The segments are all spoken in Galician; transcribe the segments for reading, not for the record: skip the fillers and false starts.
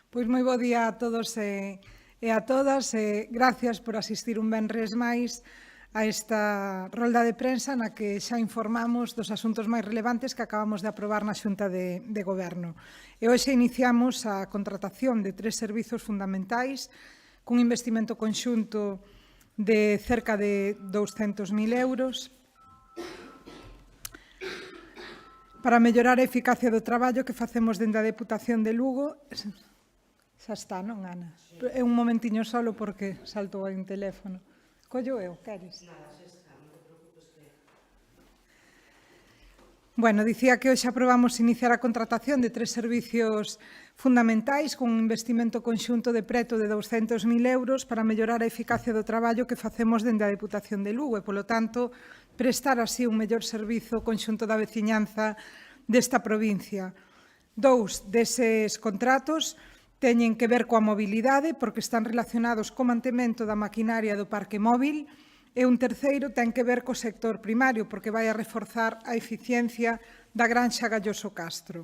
Pois moi bo día a todos e a todas. Gracias por asistir un venres máis a esta rolda de prensa na que xa informamos dos asuntos máis relevantes que acabamos de aprobar na Xunta de Goberno. E hoxe iniciamos a contratación de 3 servizos fundamentais cun investimento conxunto de cerca de 200.000 euros para mellorar a eficacia do traballo que facemos dende a Deputación de Lugo. Xa está, non, Ana? É un momentiño solo porque saltou aí un teléfono. Collo eu, queres? Nada, xa está, non te preocupes que... Bueno, dicía que hoxe aprobamos iniciar a contratación de 3 servicios fundamentais con un investimento conxunto de preto de 200.000 euros para mellorar a eficacia do traballo que facemos dende a Deputación de Lugo e, polo tanto, prestar así un mellor servizo conxunto da veciñanza desta provincia. 2 deses contratos teñen que ver coa mobilidade porque están relacionados co mantemento da maquinaria do parque móvil e un terceiro ten que ver co sector primario porque vai a reforzar a eficiencia da Granxa Galloso Castro.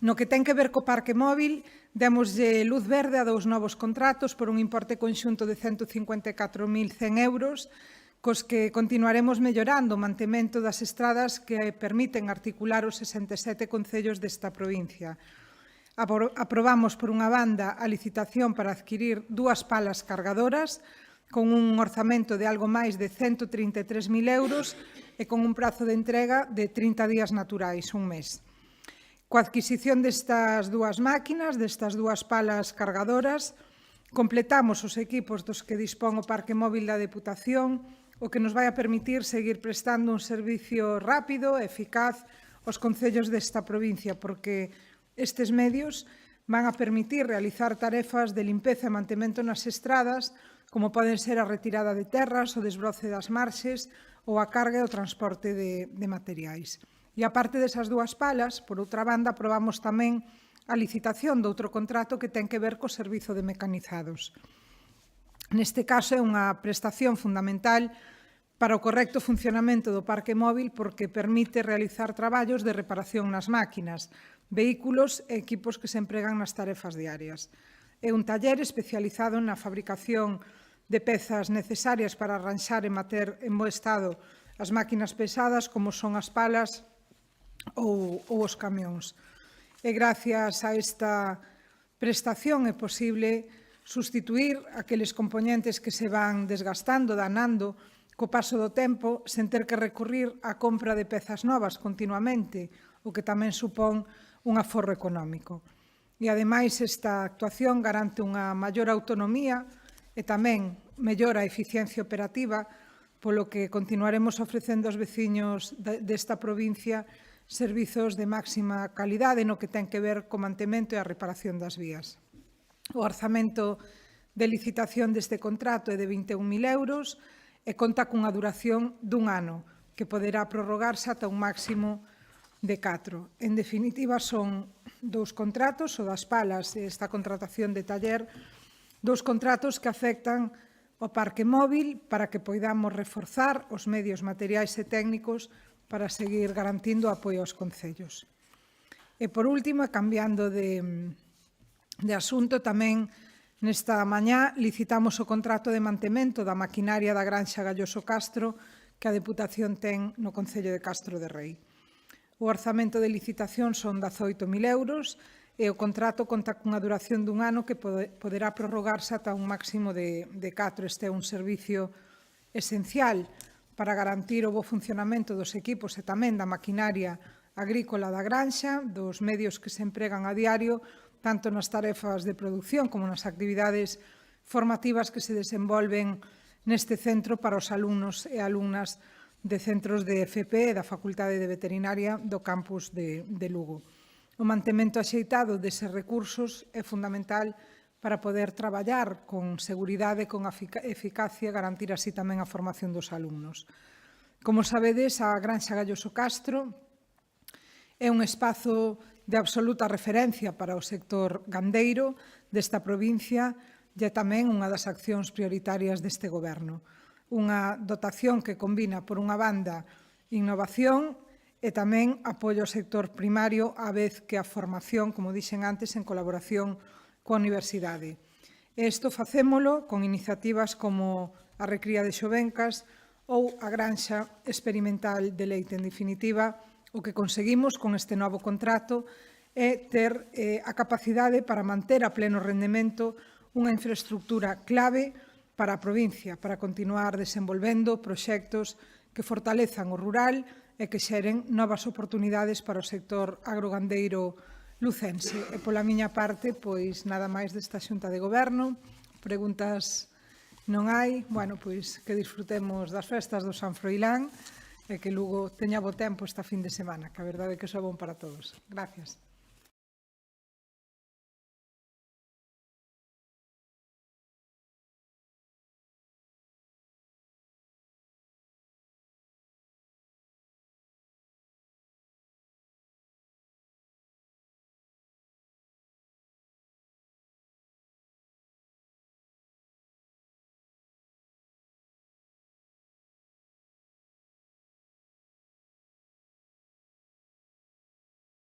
No que ten que ver co parque móvil, démoslle luz verde a 2 novos contratos por un importe conxunto de 154.100 euros, cos que continuaremos mellorando o mantemento das estradas que permiten articular os 67 concellos desta provincia. Aprobamos, por unha banda, a licitación para adquirir 2 palas cargadoras con un orzamento de algo máis de 133.000 euros e con un prazo de entrega de 30 días naturais, un mes. Coa adquisición destas 2 máquinas, destas 2 palas cargadoras, completamos os equipos dos que dispón o Parque Móvil da Deputación, o que nos vai a permitir seguir prestando un servicio rápido e eficaz aos concellos desta provincia, porque estes medios van a permitir realizar tarefas de limpeza e mantemento nas estradas, como poden ser a retirada de terras, o desbroce das marxes ou a carga e o transporte de materiais. E aparte desas 2 palas, por outra banda, aprobamos tamén a licitación de outro contrato que ten que ver co servizo de mecanizados. Neste caso é unha prestación fundamental para o correcto funcionamento do parque móvil porque permite realizar traballos de reparación nas máquinas, vehículos e equipos que se empregan nas tarefas diarias. É un taller especializado na fabricación de pezas necesarias para arranxar e manter en bo estado as máquinas pesadas como son as palas ou os camións. E gracias a esta prestación é posible sustituir aqueles componentes que se van desgastando, danando, co paso do tempo, sen ter que recurrir á compra de pezas novas continuamente, o que tamén supón un aforro económico. E, ademais, esta actuación garante unha maior autonomía e tamén mellora a eficiencia operativa, polo que continuaremos ofrecendo aos veciños desta provincia servizos de máxima calidade no que ten que ver co mantemento e a reparación das vías. O orzamento de licitación deste contrato é de 21.000 euros e conta cunha duración dun ano, que poderá prorrogarse ata un máximo de 4. En definitiva, son 2 contratos, o das palas e esta contratación de taller, 2 contratos que afectan ao parque móvil para que poidamos reforzar os medios materiais e técnicos para seguir garantindo o apoio aos concellos. E, por último, cambiando de asunto, tamén nesta mañá licitamos o contrato de mantemento da maquinaria da Granxa Galloso Castro que a Deputación ten no Concello de Castro de Rei. O orzamento de licitación son 18.000 euros e o contrato conta cunha duración dun ano que poderá prorrogarse ata un máximo de 4. Este é un servicio esencial para garantir o bo funcionamento dos equipos e tamén da maquinaria agrícola da Granxa, dos medios que se empregan a diario, tanto nas tarefas de produción como nas actividades formativas que se desenvolven neste centro para os alumnos e alumnas de centros de FP e da Facultade de Veterinaria do campus de Lugo. O mantemento axeitado deses recursos é fundamental para poder traballar con seguridade e con eficacia e garantir así tamén a formación dos alumnos. Como sabedes, a Granxa Galloso Castro é un espazo de absoluta referencia para o sector gandeiro desta provincia e tamén unha das accións prioritarias deste goberno. Unha dotación que combina, por unha banda, innovación e tamén apoio ao sector primario á vez que a formación, como dixen antes, en colaboración coa universidade. Isto facémolo con iniciativas como a Recría de Xovencas ou a Granxa Experimental de Leite. En definitiva, o que conseguimos con este novo contrato é ter a capacidade para manter a pleno rendemento unha infraestructura clave para a provincia, para continuar desenvolvendo proxectos que fortalezan o rural e que xeren novas oportunidades para o sector agrogandeiro lucense. E pola miña parte, pois nada máis desta Xunta de Goberno. Preguntas non hai. Bueno, pois que disfrutemos das festas do San Froilán e que Lugo teña bo tempo esta fin de semana, que a verdade é que iso é bon para todos. Gracias.